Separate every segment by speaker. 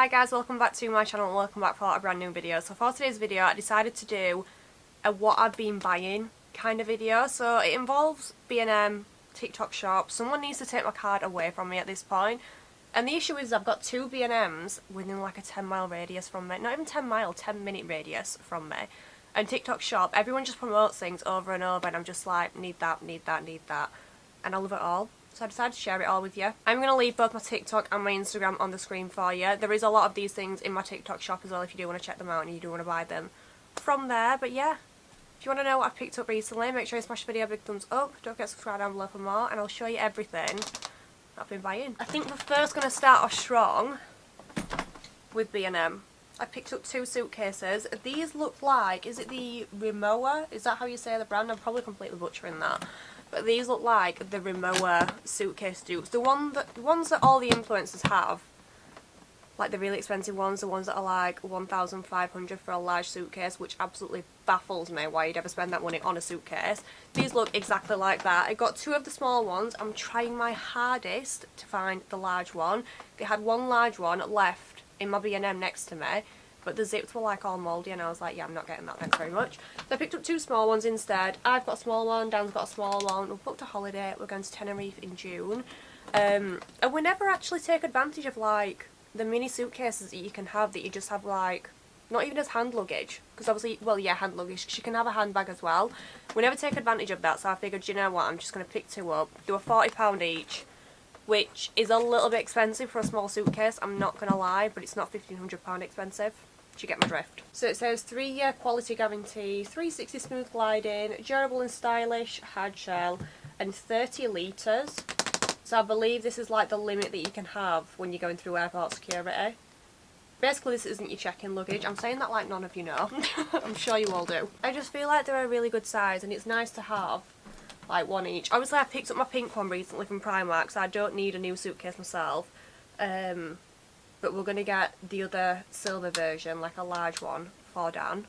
Speaker 1: Hi guys, welcome back to my channel and welcome back for a brand new video. So for today's video I decided to do a what I've been buying kind of video. So it involves B&M, TikTok shop. Someone needs to take my card away from me at this point. And the issue is I've got two B&Ms within like a 10-mile radius from me. Not even 10 mile, 10-minute radius from me. And TikTok shop, everyone just promotes things over and over and I'm just like, need that, need that, need that. And I love it all. So I decided to share it all with you. I'm going to leave both my TikTok and my Instagram on the screen for you. There is a lot of these things in my TikTok shop as well if you do want to check them out and you do want to buy them from there. But yeah, if you want to know what I've picked up recently, make sure you smash the video a big thumbs up. Don't forget to subscribe down below for more and I'll show you everything I've been buying. I think we're first going to start off strong with B&M. I picked up two suitcases. These look like, is it the Rimowa? Is that how you say the brand? I'm probably completely butchering that. But these look like the Rimowa suitcase dupes. The ones that all the influencers have, like the really expensive ones, the ones that are like 1,500 for a large suitcase, which absolutely baffles me why you'd ever spend that money on a suitcase. These look exactly like that. I got two of the small ones. I'm trying my hardest to find the large one. They had one large one left in my B&M next to me, but the zips were like all mouldy and I was like, yeah, I'm not getting that, thanks very much. So I picked up two small ones instead. I've got a small one, Dan's got a small one. We've booked a holiday, we're going to Tenerife in June. And we never actually take advantage of like the mini suitcases that you can have that you just have like, not even as hand luggage, because obviously, well yeah, hand luggage, she can have a handbag as well. We never take advantage of that, so I figured, you know what, I'm just going to pick two up. They were £40 each, which is a little bit expensive for a small suitcase, I'm not going to lie, but it's not £1,500 expensive. Do you get my drift? So it says 3-year quality guarantee, 360 smooth gliding, durable and stylish, hard shell, and 30 litres. So I believe this is like the limit that you can have when you're going through airport security. Basically this isn't your check-in luggage. I'm saying that like none of you know. I'm sure you all do. I just feel like they're a really good size and it's nice to have like one each. Obviously I picked up my pink one recently from Primark, so I don't need a new suitcase myself. But we're going to get the other silver version, like a large one, for Dan.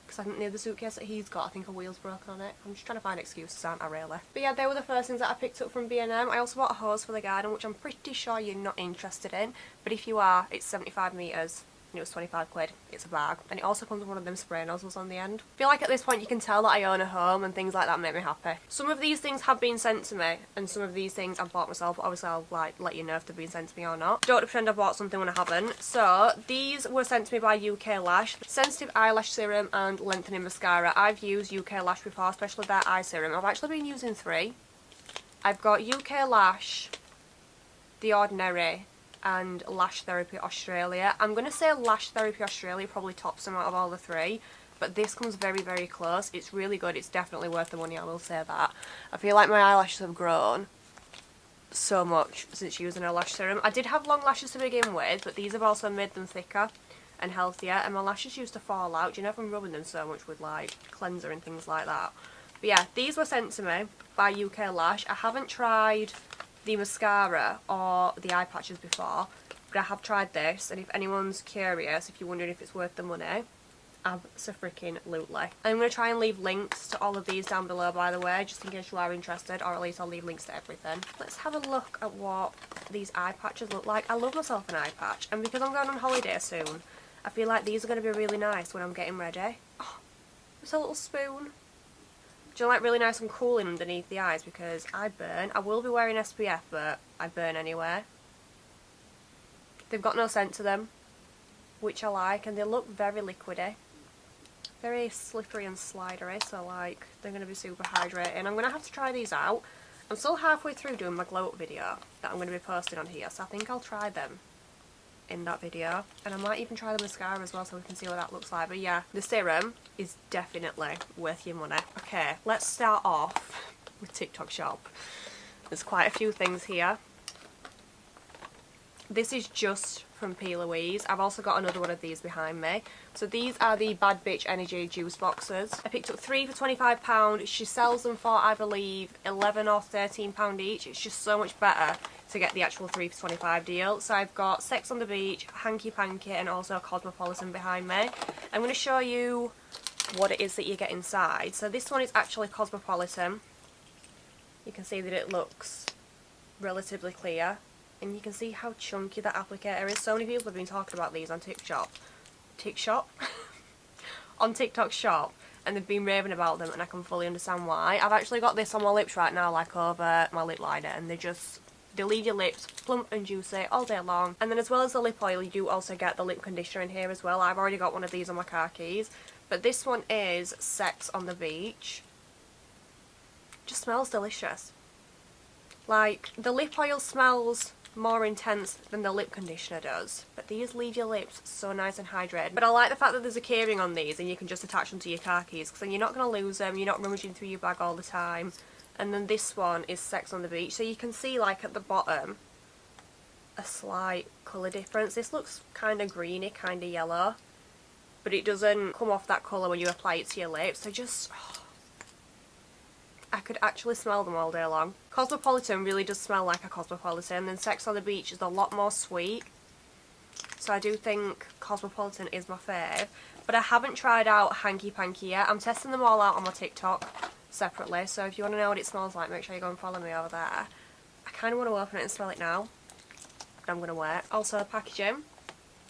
Speaker 1: Because I think the other suitcase that he's got, I think a wheel's broken on it. I'm just trying to find excuses, aren't I, really? But yeah, they were the first things that I picked up from B&M. I also bought a hose for the garden, which I'm pretty sure you're not interested in. But if you are, it's 75 metres. And it was 25 quid. It's a bag. And it also comes with one of them spray nozzles on the end. I feel like at this point you can tell that I own a home and things like that make me happy. Some of these things have been sent to me and some of these things I've bought myself. Obviously I'll like let you know if they've been sent to me or not. Don't pretend I bought something when I haven't. So these were sent to me by UK Lash. Sensitive eyelash serum and lengthening mascara. I've used UK Lash before, especially their eye serum. I've actually been using three. I've got UK Lash, The Ordinary, and Lash Therapy Australia. I'm going to say Lash Therapy Australia probably tops them out of all the three, but this comes very, very close. It's really good. It's definitely worth the money, I will say that. I feel like my eyelashes have grown so much since using a lash serum. I did have long lashes to begin with, but these have also made them thicker and healthier, and my lashes used to fall out, you know, from rubbing them so much with like cleanser and things like that. But yeah, these were sent to me by UK Lash. I haven't tried the mascara or the eye patches before, but I have tried this, and if anyone's curious, if you're wondering if it's worth the money, abso-freaking-lutely. I'm going to try and leave links to all of these down below, by the way, just in case you are interested, or at least I'll leave links to everything. Let's have a look at what these eye patches look like. I love myself an eye patch, and because I'm going on holiday soon, I feel like these are going to be really nice when I'm getting ready. Oh, it's a little spoon. Do you like really nice and cooling underneath the eyes, because I burn. I will be wearing SPF, but I burn anyway. They've got no scent to them, which I like, and they look very liquidy. Very slippery and slidery, so like, they're going to be super hydrating. I'm going to have to try these out. I'm still halfway through doing my glow up video that I'm going to be posting on here, so I think I'll try them in that video, and I might even try the mascara as well so we can see what that looks like. But yeah, the serum is definitely worth your money. Okay, let's start off with TikTok shop. There's quite a few things here. This is just from P. Louise. I've also got another one of these behind me. So these are the Bad Bitch Energy juice boxes. I picked up 3 for £25. She sells them for, I believe, £11 or £13 each. It's just so much better to get the actual 3 for £25 deal. So I've got Sex on the Beach, Hanky Panky, and also Cosmopolitan behind me. I'm going to show you what it is that you get inside. So this one is actually Cosmopolitan. You can see that it looks relatively clear and you can see how chunky that applicator is. So many people have been talking about these on TikTok. On TikTok Shop, and they've been raving about them, and I can fully understand why. I've actually got this on my lips right now, like over my lip liner, and they leave your lips plump and juicy all day long. And then as well as the lip oil, you do also get the lip conditioner in here as well. I've already got one of these on my car keys, but this one is Sex on the Beach. Just smells delicious. Like, the lip oil smells more intense than the lip conditioner does, but these leave your lips so nice and hydrated. But I like the fact that there's a keyring on these and you can just attach them to your car keys, because then you're not going to lose them, you're not rummaging through your bag all the time. And then this one is Sex on the Beach, so you can see like at the bottom a slight colour difference. This looks kind of greeny, kind of yellow, but it doesn't come off that colour when you apply it to your lips. So just I could actually smell them all day long. Cosmopolitan really does smell like a Cosmopolitan, and Sex on the Beach is a lot more sweet. So I do think Cosmopolitan is my fave. But I haven't tried out Hanky Panky yet. I'm testing them all out on my TikTok separately, so if you want to know what it smells like, make sure you go and follow me over there. I kind of want to open it and smell it now, but I'm going to wait. Also, the packaging.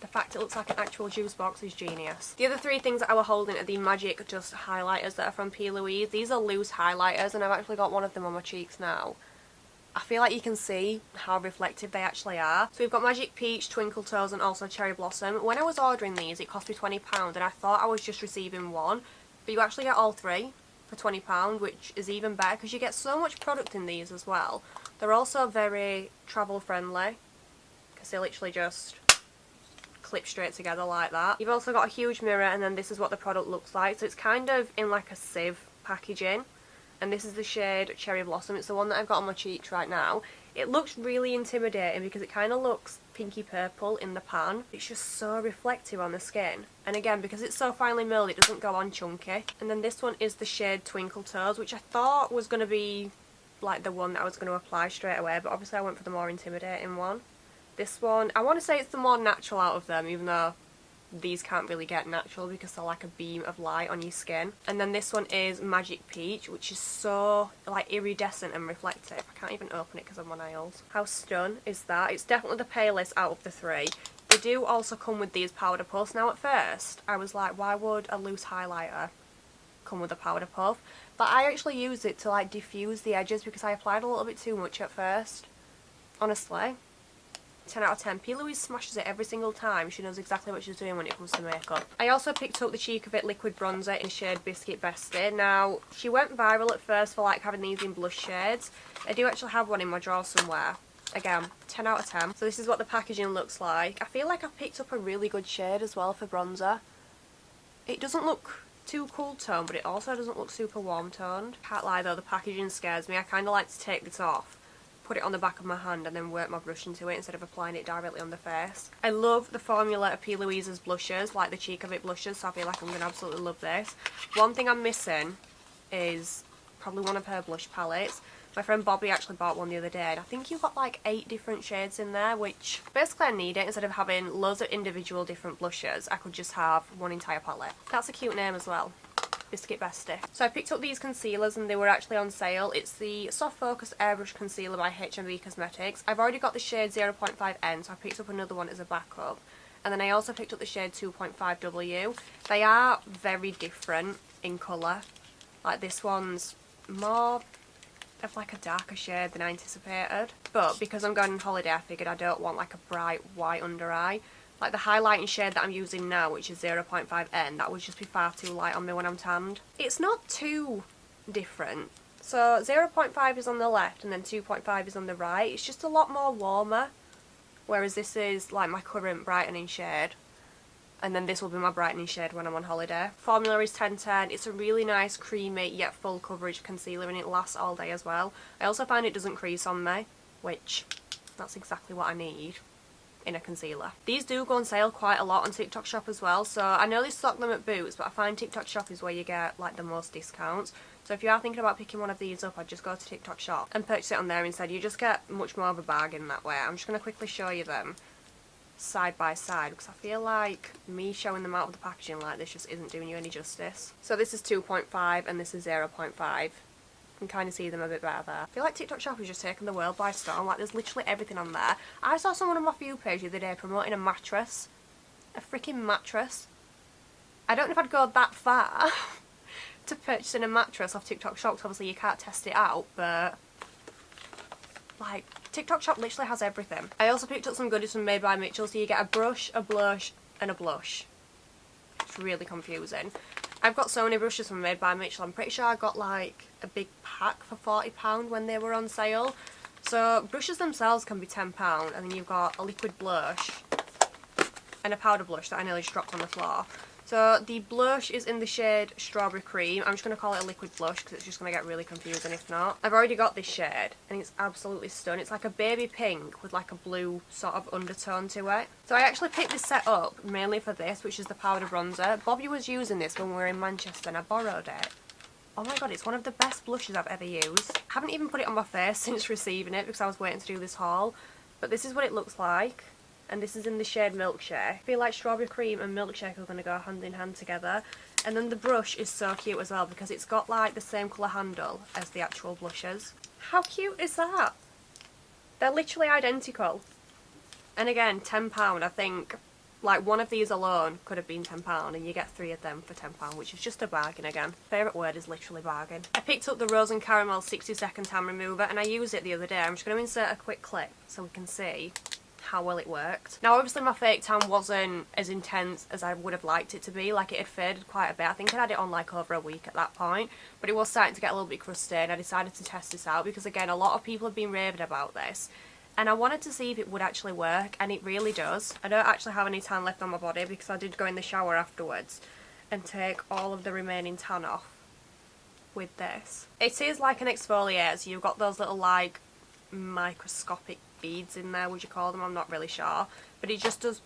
Speaker 1: The fact it looks like an actual juice box is genius. The other three things that I were holding are the Magic Dust highlighters that are from P. Louise. These are loose highlighters, and I've actually got one of them on my cheeks now. I feel like you can see how reflective they actually are. So we've got Magic Peach, Twinkle Toes, and also Cherry Blossom. When I was ordering these, it cost me £20, and I thought I was just receiving one, but you actually get all three for £20, which is even better because you get so much product in these as well. They're also very travel friendly because they literally just clip straight together like that. You've also got a huge mirror, and then this is what the product looks like. So it's kind of in like a sieve packaging, and this is the shade Cherry Blossom. It's the one that I've got on my cheeks right now. It looks really intimidating because it kind of looks pinky purple in the pan. It's just so reflective on the skin, and again, because it's so finely milled, it doesn't go on chunky. And then this one is the shade Twinkle Toes, which I thought was going to be like the one that I was going to apply straight away, but obviously I went for the more intimidating one. This one, I want to say it's the more natural out of them, even though these can't really get natural because they're like a beam of light on your skin. And then this one is Magic Peach, which is so like iridescent and reflective. I can't even open it because of my nails. How stun is that? It's definitely the palest out of the three. They do also come with these powder puffs. Now at first I was like, why would a loose highlighter come with a powder puff? But I actually use it to like diffuse the edges because I applied a little bit too much at first. Honestly, 10 out of 10. P. Louise smashes it every single time. She knows exactly what she's doing when it comes to makeup. I also picked up the Cheek of It liquid bronzer in shade Biscuit Bestie. Now, she went viral at first for like having these in blush shades. I do actually have one in my drawer somewhere. Again, 10 out of 10. So this is what the packaging looks like. I feel like I picked up a really good shade as well for bronzer. It doesn't look too cool toned, but it also doesn't look super warm toned. Can't lie though, the packaging scares me. I kind of like to take this off, put it on the back of my hand, and then work my brush into it instead of applying it directly on the face. I love the formula of P. Louise's blushes, like the Cheek of It blushes, so I feel like I'm going to absolutely love this. One thing I'm missing is probably one of her blush palettes. My friend Bobby actually bought one the other day, and I think you've got like 8 different shades in there, which basically I need it. Instead of having loads of individual different blushes, I could just have one entire palette. That's a cute name as well. Biscuit Bestie. So I picked up these concealers and they were actually on sale. It's the Soft Focus Airbrush Concealer by H&B Cosmetics. I've already got the shade 0.5N, so I picked up another one as a backup. And then I also picked up the shade 2.5W. They are very different in colour. Like this one's more of like a darker shade than I anticipated. But because I'm going on holiday, I figured I don't want like a bright white under eye. Like the highlighting shade that I'm using now, which is 0.5N, that would just be far too light on me when I'm tanned. It's not too different. So 0.5 is on the left and then 2.5 is on the right. It's just a lot more warmer. Whereas this is like my current brightening shade. And then this will be my brightening shade when I'm on holiday. Formula is 1010. It's a really nice creamy yet full coverage concealer, and it lasts all day as well. I also find it doesn't crease on me, which that's exactly what I need in a concealer. These do go on sale quite a lot on TikTok Shop as well, so I know they stock them at Boots, but I find TikTok Shop is where you get like the most discounts. So if you are thinking about picking one of these up, I'd just go to TikTok Shop and purchase it on there instead. You just get much more of a bargain that way. I'm just going to quickly show you them side by side because I feel like me showing them out of the packaging like this just isn't doing you any justice. So this is 2.5 and this is 0.5. can kind of see them a bit better there. I feel like TikTok Shop has just taken the world by storm. Like, there's literally everything on there. I saw someone on my For You page the other day promoting a mattress. A freaking mattress. I don't know if I'd go that far to purchasing a mattress off TikTok Shop, because obviously you can't test it out, but like, TikTok Shop literally has everything. I also picked up some goodies from Made by Mitchell, so you get a brush, a blush, and a blush. It's really confusing. I've got so many brushes from Made by Mitchell. I'm pretty sure I got like a big pack for £40 when they were on sale. So brushes themselves can be £10, and then you've got a liquid blush and a powder blush that I nearly just dropped on the floor. So the blush is in the shade Strawberry Cream. I'm just going to call it a liquid blush because it's just going to get really confusing if not. I've already got this shade and it's absolutely stunning. It's like a baby pink with like a blue sort of undertone to it. So I actually picked this set up mainly for this, which is the powder bronzer. Bobby was using this when we were in Manchester and I borrowed it. Oh my god, it's one of the best blushes I've ever used. I haven't even put it on my face since receiving it because I was waiting to do this haul. But this is what it looks like. And this is in the shade Milkshake. I feel like Strawberry Cream and Milkshake are going to go hand in hand together. And then the brush is so cute as well because it's got like the same colour handle as the actual blushes. How cute is that? They're literally identical. And again, £10. I think like one of these alone could have been £10 and you get 3 of them for £10, which is just a bargain again. Favourite word is literally bargain. I picked up the Rose and Caramel 60-second tan remover and I used it the other day. I'm just going to insert a quick clip so we can see how well it worked. Now obviously my fake tan wasn't as intense as I would have liked it to be, like it had faded quite a bit. I think I had it on like over a week at that point, but it was starting to get a little bit crusty and I decided to test this out because again a lot of people have been raving about this and I wanted to see if it would actually work, and it really does. I don't actually have any tan left on my body because I did go in the shower afterwards and take all of the remaining tan off with this. It is like an exfoliator, so you've got those little like microscopic beads in there, would you call them? I'm not really sure, but it just does.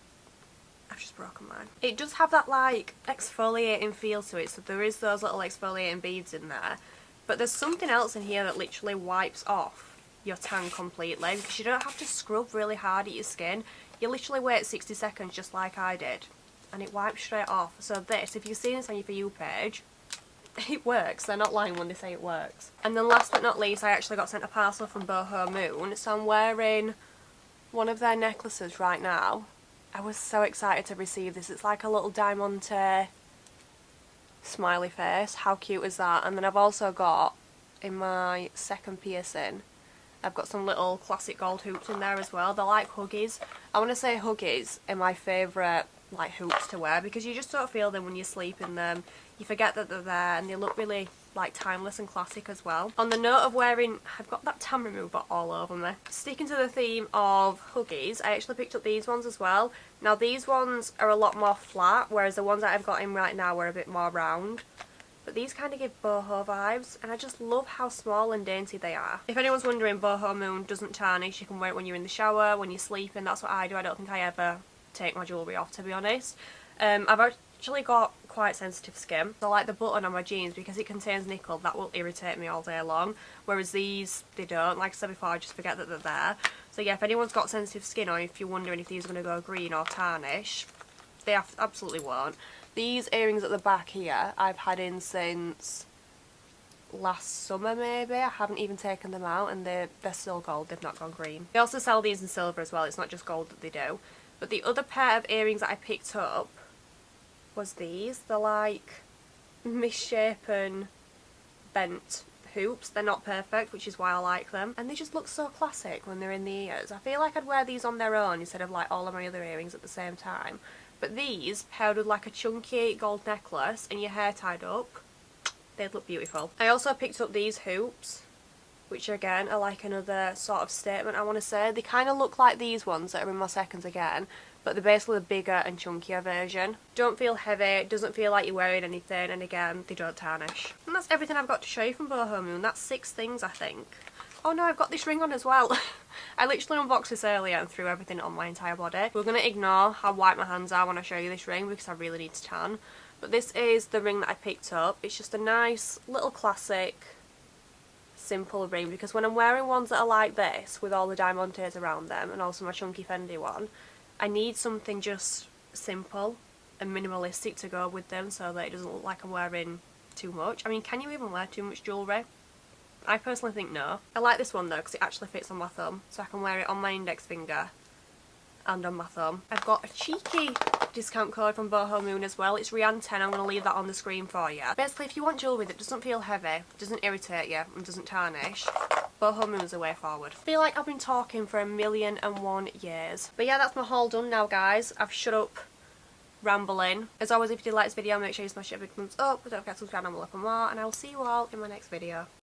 Speaker 1: I've just broken mine. It does have that like exfoliating feel to it, so there is those little exfoliating beads in there, but there's something else in here that literally wipes off your tan completely because you don't have to scrub really hard at your skin. You literally wait 60 seconds just like I did and it wipes straight off. So this, if you've seen this on your For You page, it works. They're not lying when they say it works. And then last but not least, I actually got sent a parcel from Boho Moon, so I'm wearing one of their necklaces right now. I was so excited to receive this. It's like a little diamante smiley face. How cute is that? And then I've also got, in my second piercing, I've got some little classic gold hoops in there as well. They're like huggies. I want to say huggies are my favourite like hoops to wear because you just don't feel them when you sleep in them. You forget that they're there and they look really like timeless and classic as well. On the note of wearing, I've got that tan remover all over me. Sticking to the theme of huggies, I actually picked up these ones as well. Now these ones are a lot more flat, whereas the ones that I've got in right now are a bit more round. But these kind of give boho vibes, and I just love how small and dainty they are. If anyone's wondering, Boho Moon doesn't tarnish. You can wear it when you're in the shower, when you're sleeping. That's what I do. I don't think I ever take my jewellery off, to be honest. I've actually got quite sensitive skin. So like the button on my jeans, because it contains nickel, that will irritate me all day long. Whereas these, they don't. Like I said before, I just forget that they're there. So yeah, if anyone's got sensitive skin, or if you're wondering if these are going to go green or tarnish, they absolutely won't. These earrings at the back here, I've had in since last summer maybe. I haven't even taken them out and they're still gold, they've not gone green. They also sell these in silver as well, it's not just gold that they do. But the other pair of earrings that I picked up was these. They're like misshapen bent hoops. They're not perfect, which is why I like them. And they just look so classic when they're in the ears. I feel like I'd wear these on their own instead of like all of my other earrings at the same time. But these, paired with like a chunky gold necklace and your hair tied up, they'd look beautiful. I also picked up these hoops, which again are like another sort of statement, I want to say. They kind of look like these ones that are in my seconds again, but they're basically the bigger and chunkier version. Don't feel heavy, it doesn't feel like you're wearing anything, and again, they don't tarnish. And that's everything I've got to show you from Boho Moon. That's 6 things, I think. Oh no, I've got this ring on as well. I literally unboxed this earlier and threw everything on my entire body. We're going to ignore how white my hands are when I show you this ring because I really need to tan. But this is the ring that I picked up. It's just a nice little classic simple ring, because when I'm wearing ones that are like this with all the diamantes around them and also my chunky Fendi one, I need something just simple and minimalistic to go with them so that it doesn't look like I'm wearing too much. I mean, can you even wear too much jewellery? I personally think no. I like this one though because it actually fits on my thumb, so I can wear it on my index finger and on my thumb. I've got a cheeky discount code from Boho Moon as well. It's rhiainhudson. I'm going to leave that on the screen for you. Basically, if you want jewellery that doesn't feel heavy, doesn't irritate you, and doesn't tarnish, Boho Moon's the way forward. I feel like I've been talking for 1,000,001 years. But yeah, that's my haul done now, guys. I've shut up rambling. As always, if you did like this video, make sure you smash it a big thumbs up. Don't forget to subscribe and look for more, and I will see you all in my next video.